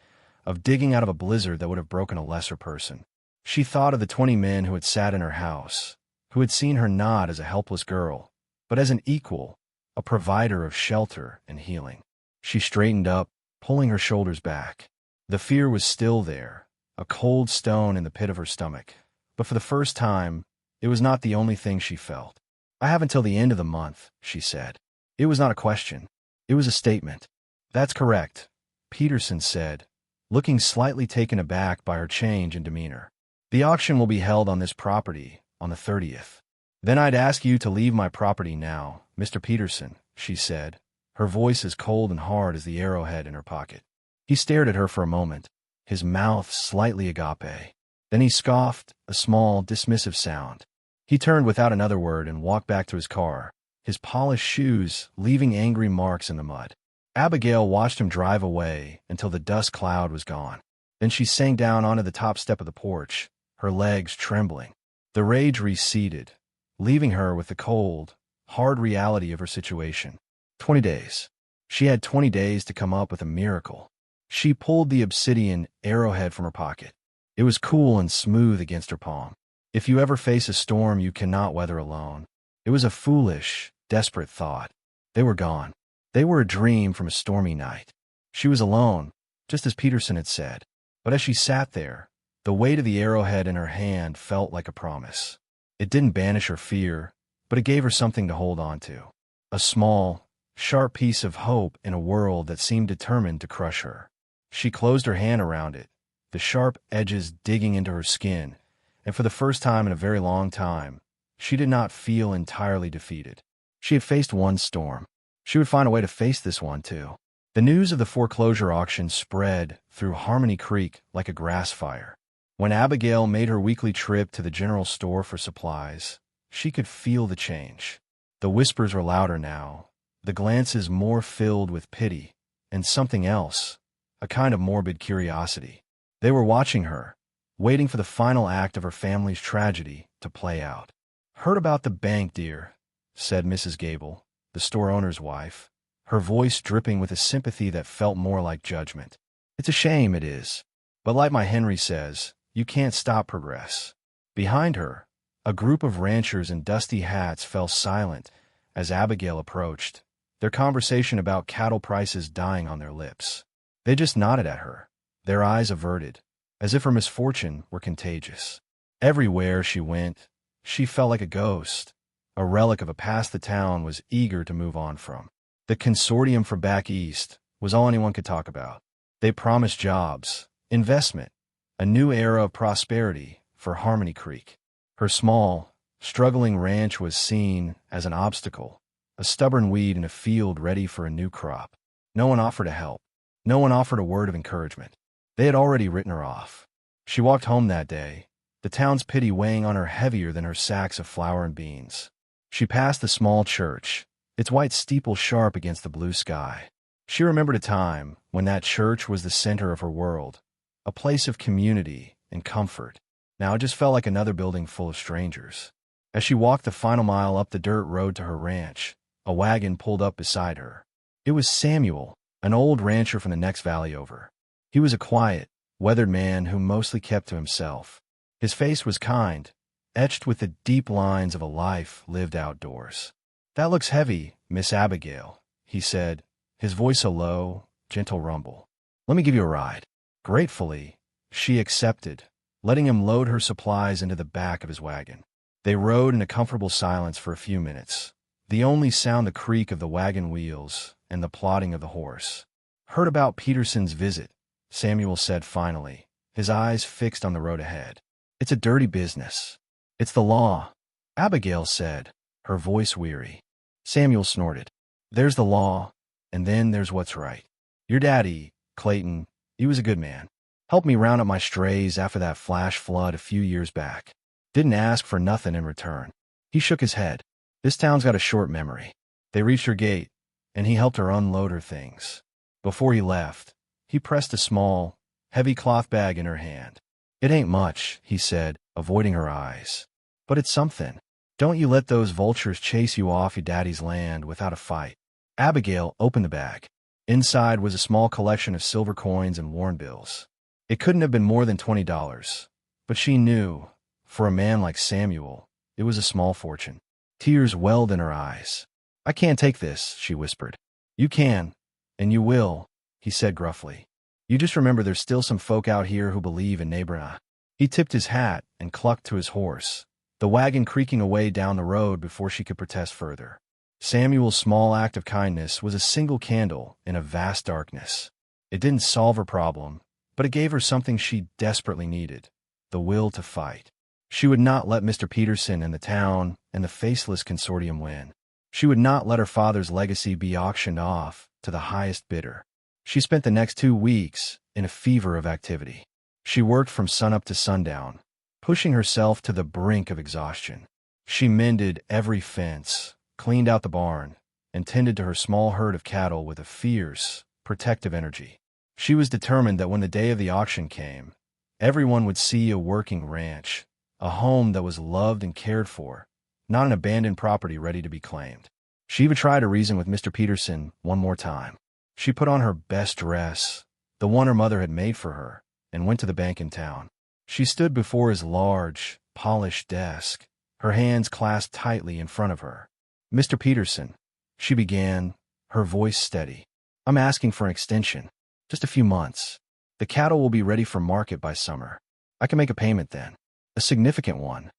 of digging out of a blizzard that would have broken a lesser person. She thought of the 20 men who had sat in her house, who had seen her not as a helpless girl, but as an equal, a provider of shelter and healing. She straightened up, pulling her shoulders back. The fear was still there, a cold stone in the pit of her stomach. But for the first time, it was not the only thing she felt. "I have until the end of the month," she said. It was not a question. It was a statement. "That's correct," Peterson said, looking slightly taken aback by her change in demeanor. "The auction will be held on this property on the 30th. Then I'd ask you to leave my property now, Mr. Peterson," she said, her voice as cold and hard as the arrowhead in her pocket. He stared at her for a moment, his mouth slightly agape. Then he scoffed, a small, dismissive sound. He turned without another word and walked back to his car, his polished shoes leaving angry marks in the mud. Abigail watched him drive away until the dust cloud was gone. Then she sank down onto the top step of the porch, her legs trembling. The rage receded, leaving her with the cold, hard reality of her situation. 20 days. She had 20 days to come up with a miracle. She pulled the obsidian arrowhead from her pocket. It was cool and smooth against her palm. If you ever face a storm you cannot weather alone. It was a foolish, desperate thought. They were gone. They were a dream from a stormy night. She was alone, just as Peterson had said. But as she sat there, the weight of the arrowhead in her hand felt like a promise. It didn't banish her fear, but it gave her something to hold on to. A small, sharp piece of hope in a world that seemed determined to crush her. She closed her hand around it, the sharp edges digging into her skin, and for the first time in a very long time, she did not feel entirely defeated. She had faced one storm. She would find a way to face this one, too. The news of the foreclosure auction spread through Harmony Creek like a grass fire. When Abigail made her weekly trip to the general store for supplies, she could feel the change. The whispers were louder now, the glances more filled with pity, and something else, a kind of morbid curiosity. They were watching her, waiting for the final act of her family's tragedy to play out. "Heard about the bank, dear," said Mrs. Gable, the store owner's wife, her voice dripping with a sympathy that felt more like judgment. "It's a shame, it is. But like my Henry says, you can't stop progress." Behind her, a group of ranchers in dusty hats fell silent as Abigail approached, their conversation about cattle prices dying on their lips. They just nodded at her, their eyes averted, as if her misfortune were contagious. Everywhere she went, she felt like a ghost, a relic of a past the town was eager to move on from. The consortium for back east was all anyone could talk about. They promised jobs, investment, a new era of prosperity for Harmony Creek. Her small, struggling ranch was seen as an obstacle, a stubborn weed in a field ready for a new crop. No one offered to help. No one offered a word of encouragement. They had already written her off. She walked home that day, the town's pity weighing on her heavier than her sacks of flour and beans. She passed the small church, its white steeple sharp against the blue sky. She remembered a time when that church was the center of her world, a place of community and comfort. Now it just felt like another building full of strangers. As she walked the final mile up the dirt road to her ranch, a wagon pulled up beside her. It was Samuel, an old rancher from the next valley over. He was a quiet, weathered man who mostly kept to himself. His face was kind, etched with the deep lines of a life lived outdoors. "That looks heavy, Miss Abigail," he said, his voice a low, gentle rumble. "Let me give you a ride." Gratefully, she accepted, letting him load her supplies into the back of his wagon. They rode in a comfortable silence for a few minutes, the only sound the creak of the wagon wheels and the plodding of the horse. "Heard about Peterson's visit," Samuel said finally, his eyes fixed on the road ahead. "It's a dirty business." "It's the law," Abigail said, her voice weary. Samuel snorted. "There's the law, and then there's what's right. Your daddy, Clayton, he was a good man. Helped me round up my strays after that flash flood a few years back. Didn't ask for nothing in return." He shook his head. "This town's got a short memory." They reached her gate, and he helped her unload her things. Before he left, he pressed a small, heavy cloth bag in her hand. "It ain't much," he said, avoiding her eyes. "But it's something. Don't you let those vultures chase you off your daddy's land without a fight." Abigail opened the bag. Inside was a small collection of silver coins and worn bills. It couldn't have been more than $20, but she knew, for a man like Samuel, it was a small fortune. Tears welled in her eyes. "I can't take this," she whispered. "You can, and you will," he said gruffly. "You just remember there's still some folk out here who believe in neighbor." He tipped his hat and clucked to his horse, the wagon creaking away down the road before she could protest further. Samuel's small act of kindness was a single candle in a vast darkness. It didn't solve her problem, but it gave her something she desperately needed, the will to fight. She would not let Mr. Peterson and the town and the faceless consortium win. She would not let her father's legacy be auctioned off to the highest bidder. She spent the next 2 weeks in a fever of activity. She worked from sunup to sundown, pushing herself to the brink of exhaustion. She mended every fence, cleaned out the barn, and tended to her small herd of cattle with a fierce, protective energy. She was determined that when the day of the auction came, everyone would see a working ranch, a home that was loved and cared for, not an abandoned property ready to be claimed. She even tried to reason with Mr. Peterson one more time. She put on her best dress, the one her mother had made for her, and went to the bank in town. She stood before his large, polished desk, her hands clasped tightly in front of her. "Mr. Peterson," she began, her voice steady, "I'm asking for an extension. Just a few months. The cattle will be ready for market by summer. I can make a payment then. A significant one."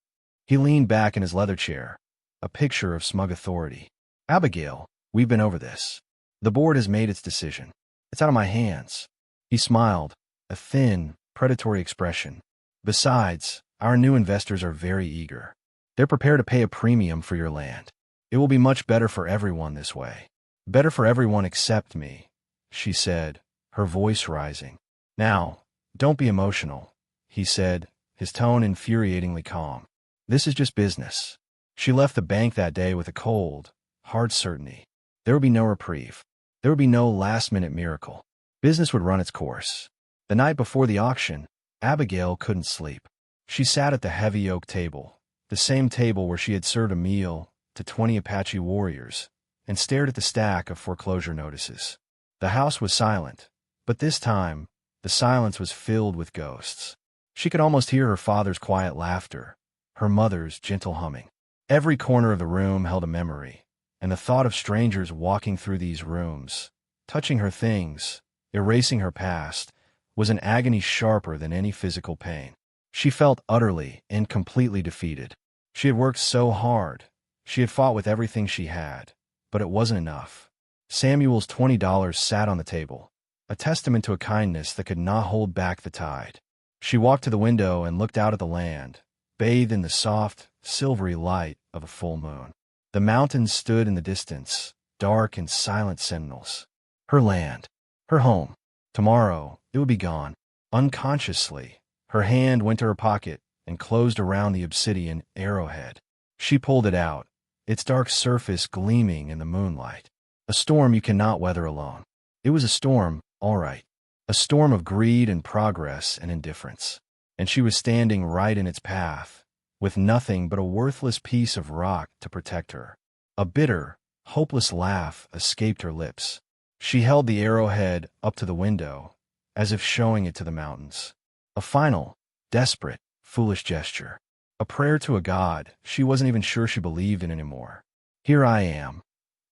He leaned back in his leather chair, a picture of smug authority. "Abigail, we've been over this. The board has made its decision. It's out of my hands." He smiled, a thin, predatory expression. "Besides, our new investors are very eager. They're prepared to pay a premium for your land. It will be much better for everyone this way. Better for everyone except me," she said, her voice rising. "Now, don't be emotional," he said, his tone infuriatingly calm. "This is just business." She left the bank that day with a cold, hard certainty. There would be no reprieve. There would be no last-minute miracle. Business would run its course. The night before the auction, Abigail couldn't sleep. She sat at the heavy oak table, the same table where she had served a meal to 20 Apache warriors, and stared at the stack of foreclosure notices. The house was silent, but this time, the silence was filled with ghosts. She could almost hear her father's quiet laughter, her mother's gentle humming. Every corner of the room held a memory, and the thought of strangers walking through these rooms, touching her things, erasing her past, was an agony sharper than any physical pain. She felt utterly and completely defeated. She had worked so hard. She had fought with everything she had, but it wasn't enough. Samuel's $20 sat on the table, a testament to a kindness that could not hold back the tide. She walked to the window and looked out at the land, bathed in the soft, silvery light of a full moon. The mountains stood in the distance, dark and silent sentinels. Her land, her home. Tomorrow, it would be gone. Unconsciously, her hand went to her pocket and closed around the obsidian arrowhead. She pulled it out, its dark surface gleaming in the moonlight. A storm you cannot weather alone. It was a storm, all right. A storm of greed and progress and indifference. And she was standing right in its path, with nothing but a worthless piece of rock to protect her. A bitter, hopeless laugh escaped her lips. She held the arrowhead up to the window, as if showing it to the mountains. A final, desperate, foolish gesture. A prayer to a god she wasn't even sure she believed in anymore. "Here I am,"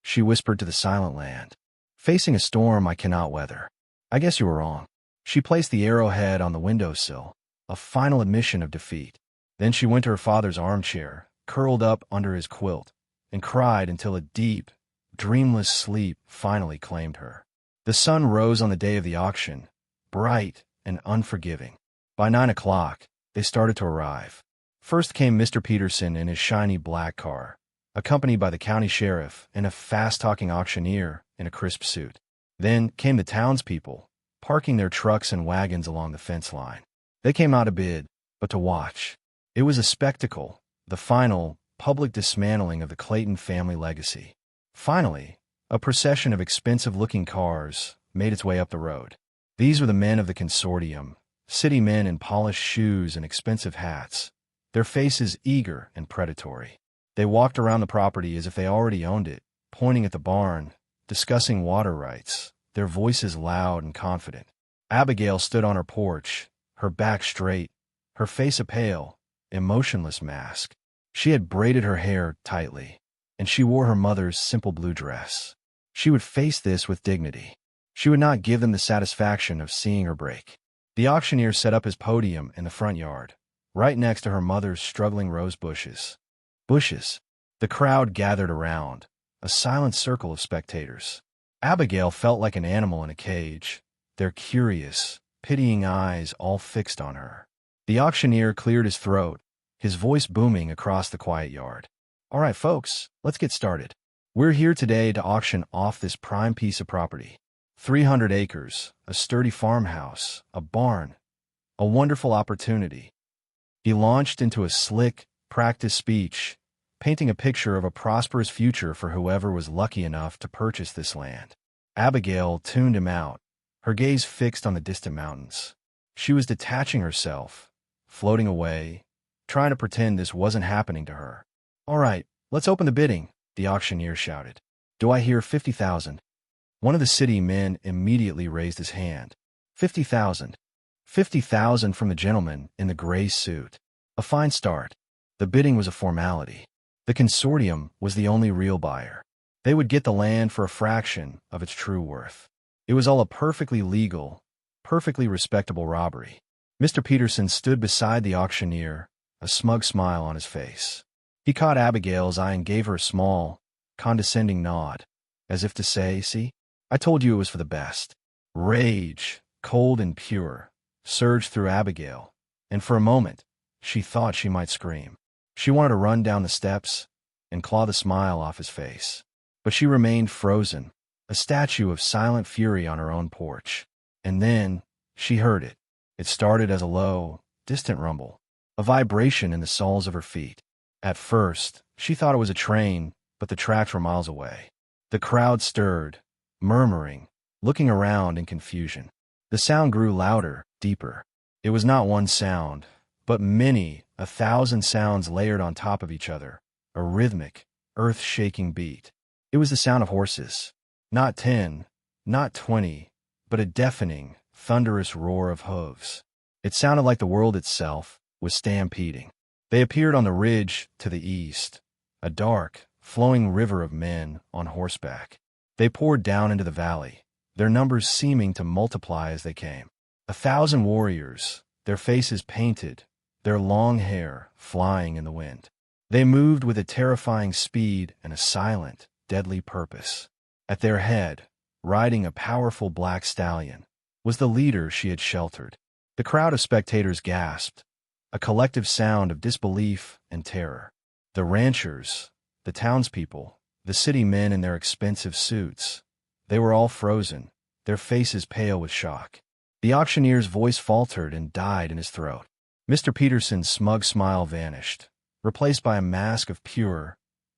she whispered to the silent land, "facing a storm I cannot weather. I guess you were wrong." She placed the arrowhead on the windowsill, a final admission of defeat. Then she went to her father's armchair, curled up under his quilt, and cried until a deep, dreamless sleep finally claimed her. The sun rose on the day of the auction, bright and unforgiving. By 9 o'clock, they started to arrive. First came Mr. Peterson in his shiny black car, accompanied by the county sheriff and a fast-talking auctioneer in a crisp suit. Then came the townspeople, parking their trucks and wagons along the fence line. They came not to bid, but to watch. It was a spectacle, the final, public dismantling of the Clayton family legacy. Finally, a procession of expensive-looking cars made its way up the road. These were the men of the consortium, city men in polished shoes and expensive hats, their faces eager and predatory. They walked around the property as if they already owned it, pointing at the barn, discussing water rights, their voices loud and confident. Abigail stood on her porch, her back straight, her face a pale, emotionless mask. She had braided her hair tightly, and she wore her mother's simple blue dress. She would face this with dignity. She would not give them the satisfaction of seeing her break. The auctioneer set up his podium in the front yard, right next to her mother's struggling rose bushes. The crowd gathered around, a silent circle of spectators. Abigail felt like an animal in a cage, their curious, pitying eyes all fixed on her. The auctioneer cleared his throat, his voice booming across the quiet yard. "All right, folks, let's get started. We're here today to auction off this prime piece of property. 300 acres, a sturdy farmhouse, a barn, a wonderful opportunity." He launched into a slick, practiced speech, painting a picture of a prosperous future for whoever was lucky enough to purchase this land. Abigail tuned him out, her gaze fixed on the distant mountains. She was detaching herself, floating away, trying to pretend this wasn't happening to her. "All right, let's open the bidding," the auctioneer shouted. "Do I hear 50,000? One of the city men immediately raised his hand. 50,000. 50,000 from the gentleman in the gray suit. A fine start. The bidding was a formality. The consortium was the only real buyer. They would get the land for a fraction of its true worth. It was all a perfectly legal, perfectly respectable robbery. Mr. Peterson stood beside the auctioneer, a smug smile on his face. He caught Abigail's eye and gave her a small, condescending nod, as if to say, "See, I told you it was for the best." Rage, cold and pure, surged through Abigail, and for a moment, she thought she might scream. She wanted to run down the steps and claw the smile off his face. But she remained frozen, a statue of silent fury on her own porch. And then, she heard it. It started as a low, distant rumble, a vibration in the soles of her feet. At first, she thought it was a train, but the tracks were miles away. The crowd stirred, murmuring, looking around in confusion. The sound grew louder, deeper. It was not one sound, but many, 1,000 sounds layered on top of each other, a rhythmic, earth-shaking beat. It was the sound of horses. Not 10, not 20, but a deafening, thunderous roar of hooves. It sounded like the world itself was stampeding. They appeared on the ridge to the east, a dark, flowing river of men on horseback. They poured down into the valley, their numbers seeming to multiply as they came. 1,000 warriors, their faces painted, their long hair flying in the wind. They moved with a terrifying speed and a silent, deadly purpose. At their head, riding a powerful black stallion, was the leader she had sheltered. The crowd of spectators gasped, a collective sound of disbelief and terror. The ranchers, the townspeople, the city men in their expensive suits, they were all frozen, their faces pale with shock. The auctioneer's voice faltered and died in his throat. Mr. Peterson's smug smile vanished, replaced by a mask of pure,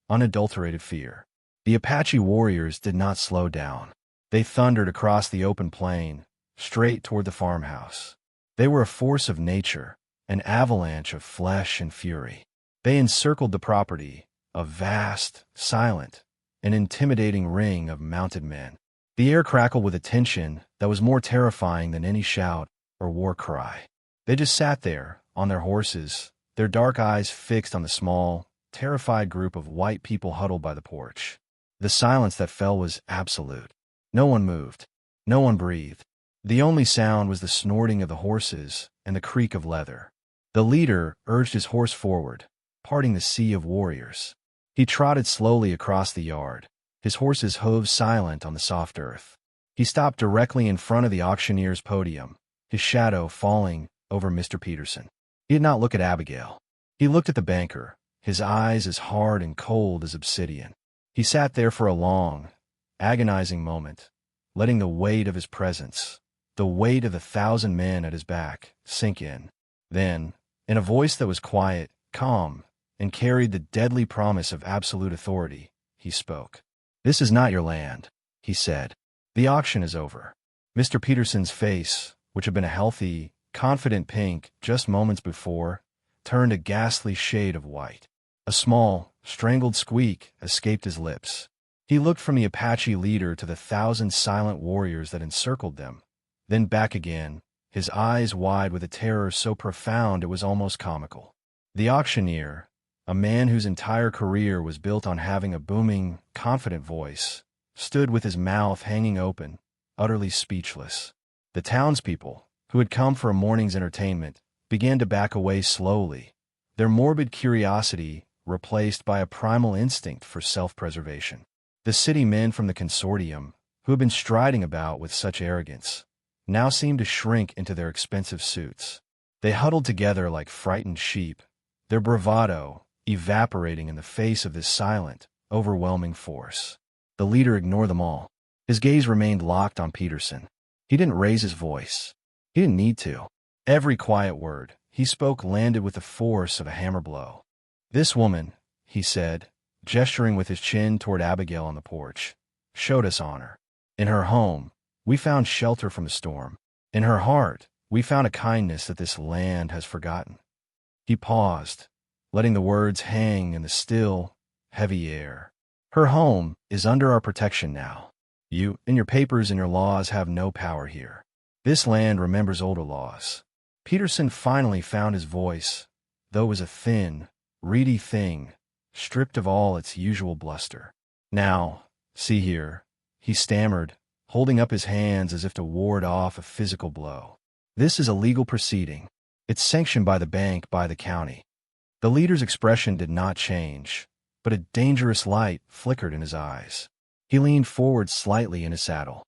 unadulterated fear. The Apache warriors did not slow down. They thundered across the open plain, straight toward the farmhouse. They were a force of nature, an avalanche of flesh and fury. They encircled the property, a vast, silent, and intimidating ring of mounted men. The air crackled with a tension that was more terrifying than any shout or war cry. They just sat there, on their horses, their dark eyes fixed on the small, terrified group of white people huddled by the porch. The silence that fell was absolute. No one moved. No one breathed. The only sound was the snorting of the horses and the creak of leather. The leader urged his horse forward, parting the sea of warriors. He trotted slowly across the yard, his horse's hooves silent on the soft earth. He stopped directly in front of the auctioneer's podium, his shadow falling over Mr. Peterson. He did not look at Abigail. He looked at the banker, his eyes as hard and cold as obsidian. He sat there for a long, agonizing moment, letting the weight of his presence, the weight of the 1,000 men at his back, sink in. Then, in a voice that was quiet, calm, and carried the deadly promise of absolute authority, he spoke. "This is not your land," he said. "The auction is over." Mr. Peterson's face, which had been a healthy, confident pink just moments before, turned a ghastly shade of white. A small, strangled squeak escaped his lips. He looked from the Apache leader to the 1,000 silent warriors that encircled them, then back again, his eyes wide with a terror so profound it was almost comical. The auctioneer, a man whose entire career was built on having a booming, confident voice, stood with his mouth hanging open, utterly speechless. The townspeople, who had come for a morning's entertainment, began to back away slowly, their morbid curiosity replaced by a primal instinct for self-preservation. The city men from the consortium, who had been striding about with such arrogance, now seemed to shrink into their expensive suits. They huddled together like frightened sheep, their bravado evaporating in the face of this silent, overwhelming force. The leader ignored them all. His gaze remained locked on Peterson. He didn't raise his voice. He didn't need to. Every quiet word he spoke landed with the force of a hammer blow. "This woman," he said, gesturing with his chin toward Abigail on the porch, "showed us honor. In her home, we found shelter from the storm. In her heart, we found a kindness that this land has forgotten." He paused, letting the words hang in the still, heavy air. "Her home is under our protection now. You and your papers and your laws have no power here. This land remembers older laws." Peterson finally found his voice, though it was a thin, reedy thing, stripped of all its usual bluster. "Now, see here," he stammered, holding up his hands as if to ward off a physical blow. "This is a legal proceeding. It's sanctioned by the bank, by the county." The leader's expression did not change, but a dangerous light flickered in his eyes. He leaned forward slightly in his saddle.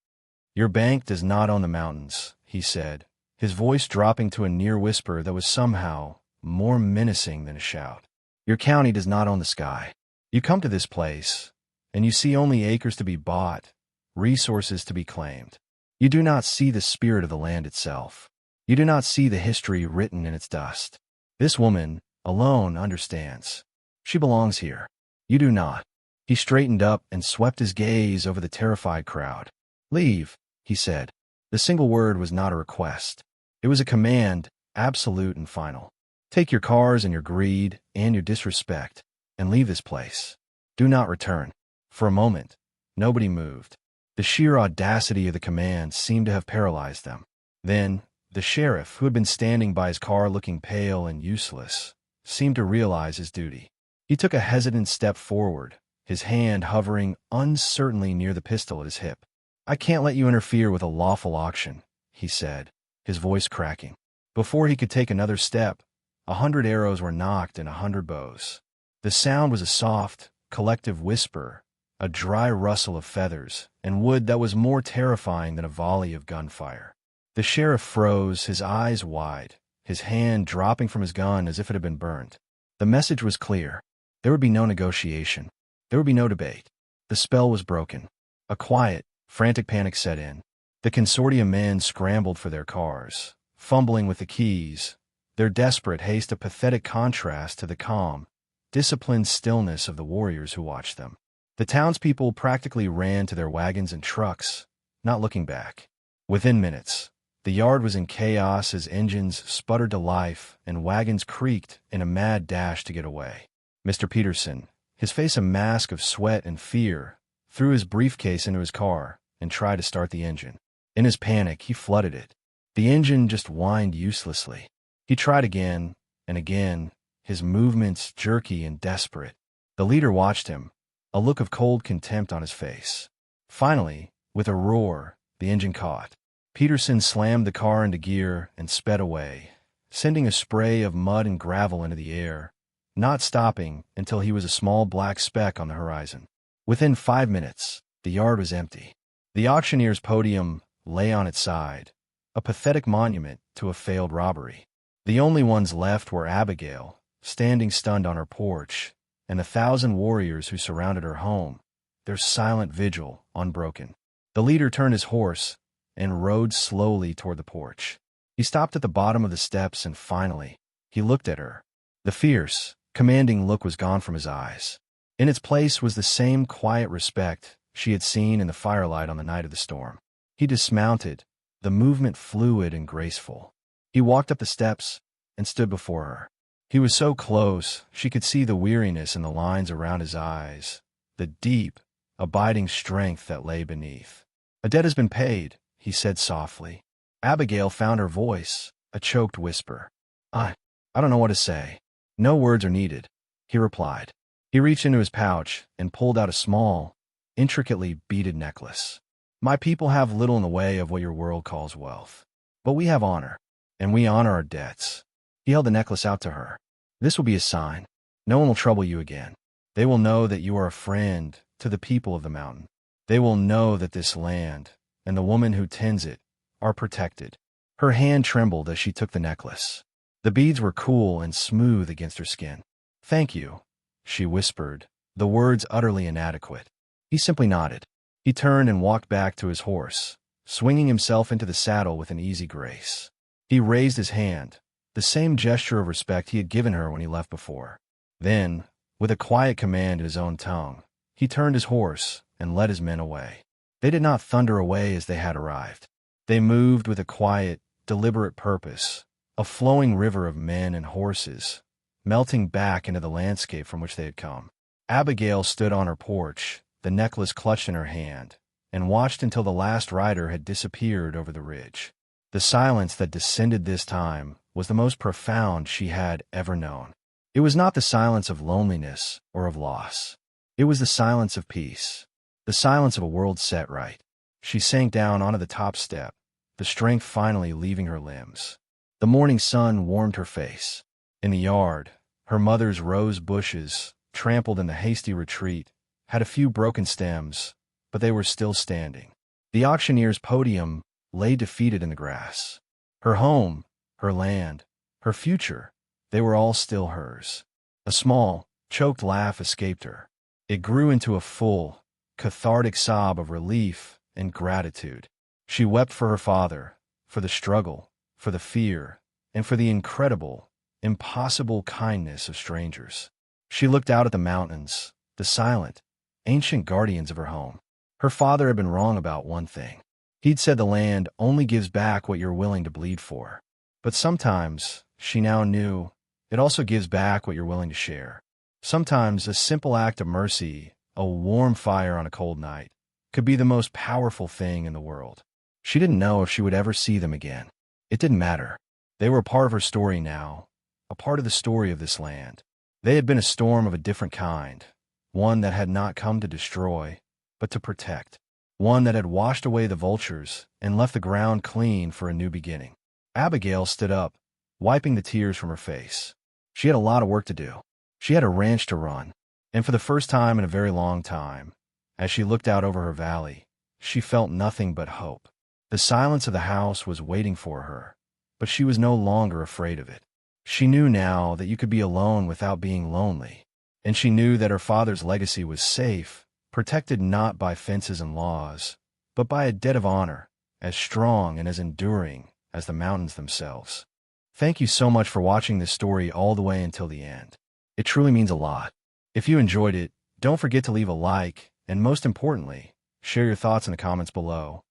"Your bank does not own the mountains," he said, his voice dropping to a near whisper that was somehow more menacing than a shout. "Your county does not own the sky. You come to this place, and you see only acres to be bought, resources to be claimed. You do not see the spirit of the land itself. You do not see the history written in its dust. This woman alone understands. She belongs here. You do not." He straightened up and swept his gaze over the terrified crowd. "Leave," he said. The single word was not a request. It was a command, absolute and final. "Take your cars and your greed and your disrespect, and leave this place. Do not return." For a moment, nobody moved. The sheer audacity of the command seemed to have paralyzed them. Then, the sheriff, who had been standing by his car looking pale and useless, seemed to realize his duty. He took a hesitant step forward, his hand hovering uncertainly near the pistol at his hip. "I can't let you interfere with a lawful auction," he said, his voice cracking. Before he could take another step, 100 arrows were nocked in 100 bows. The sound was a soft, collective whisper, a dry rustle of feathers and wood that was more terrifying than a volley of gunfire. The sheriff froze, his eyes wide, his hand dropping from his gun as if it had been burned. The message was clear. There would be no negotiation. There would be no debate. The spell was broken. A quiet, frantic panic set in. The consortium men scrambled for their cars, fumbling with the keys, their desperate haste a pathetic contrast to the calm, disciplined stillness of the warriors who watched them. The townspeople practically ran to their wagons and trucks, not looking back. Within minutes, the yard was in chaos as engines sputtered to life and wagons creaked in a mad dash to get away. Mr. Peterson, his face a mask of sweat and fear, threw his briefcase into his car and tried to start the engine. In his panic, he flooded it. The engine just whined uselessly. He tried again and again, his movements jerky and desperate. The leader watched him, a look of cold contempt on his face. Finally, with a roar, the engine caught. Peterson slammed the car into gear and sped away, sending a spray of mud and gravel into the air, not stopping until he was a small black speck on the horizon. Within 5 minutes, the yard was empty. The auctioneer's podium lay on its side, a pathetic monument to a failed robbery. The only ones left were Abigail, standing stunned on her porch, and 1,000 warriors who surrounded her home, their silent vigil unbroken. The leader turned his horse and rode slowly toward the porch. He stopped at the bottom of the steps and finally, he looked at her. The fierce, commanding look was gone from his eyes. In its place was the same quiet respect she had seen in the firelight on the night of the storm. He dismounted, the movement fluid and graceful. He walked up the steps and stood before her. He was so close, she could see the weariness in the lines around his eyes, the deep, abiding strength that lay beneath. "A debt has been paid," he said softly. Abigail found her voice, a choked whisper. I don't know what to say." "No words are needed," he replied. He reached into his pouch and pulled out a small, intricately beaded necklace. "My people have little in the way of what your world calls wealth. But we have honor, and we honor our debts." He held the necklace out to her. "This will be a sign. No one will trouble you again. They will know that you are a friend to the people of the mountain. They will know that this land, and the woman who tends it, are protected." Her hand trembled as she took the necklace. The beads were cool and smooth against her skin. "Thank you," she whispered, the words utterly inadequate. He simply nodded. He turned and walked back to his horse, swinging himself into the saddle with an easy grace. He raised his hand, the same gesture of respect he had given her when he left before. Then, with a quiet command in his own tongue, he turned his horse and led his men away. They did not thunder away as they had arrived. They moved with a quiet, deliberate purpose, a flowing river of men and horses, melting back into the landscape from which they had come. Abigail stood on her porch, the necklace clutched in her hand, and watched until the last rider had disappeared over the ridge. The silence that descended this time was the most profound she had ever known. It was not the silence of loneliness or of loss. It was the silence of peace, the silence of a world set right. She sank down onto the top step, the strength finally leaving her limbs. The morning sun warmed her face. In the yard, her mother's rose bushes, trampled in the hasty retreat, had a few broken stems, but they were still standing. The auctioneer's podium lay defeated in the grass. Her home, her land, her future, they were all still hers. A small, choked laugh escaped her. It grew into a full, cathartic sob of relief and gratitude. She wept for her father, for the struggle, for the fear, and for the incredible, impossible kindness of strangers. She looked out at the mountains, the silent, ancient guardians of her home. Her father had been wrong about one thing. He'd said the land only gives back what you're willing to bleed for. But sometimes, she now knew, it also gives back what you're willing to share. Sometimes a simple act of mercy, a warm fire on a cold night, could be the most powerful thing in the world. She didn't know if she would ever see them again. It didn't matter. They were a part of her story now, a part of the story of this land. They had been a storm of a different kind, one that had not come to destroy, but to protect, one that had washed away the vultures and left the ground clean for a new beginning. Abigail stood up, wiping the tears from her face. She had a lot of work to do. She had a ranch to run, and for the first time in a very long time, as she looked out over her valley, she felt nothing but hope. The silence of the house was waiting for her, but she was no longer afraid of it. She knew now that you could be alone without being lonely, and she knew that her father's legacy was safe, protected not by fences and laws, but by a debt of honor, as strong and as enduring as the mountains themselves. Thank you so much for watching this story all the way until the end. It truly means a lot. If you enjoyed it, don't forget to leave a like, and most importantly, share your thoughts in the comments below.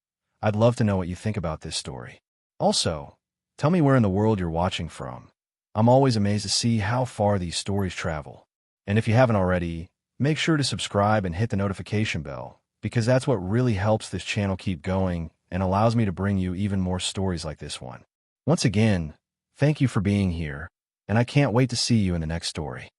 I'd love to know what you think about this story. Also, tell me where in the world you're watching from. I'm always amazed to see how far these stories travel. And if you haven't already, make sure to subscribe and hit the notification bell, because that's what really helps this channel keep going and allows me to bring you even more stories like this one. Once again, thank you for being here, and I can't wait to see you in the next story.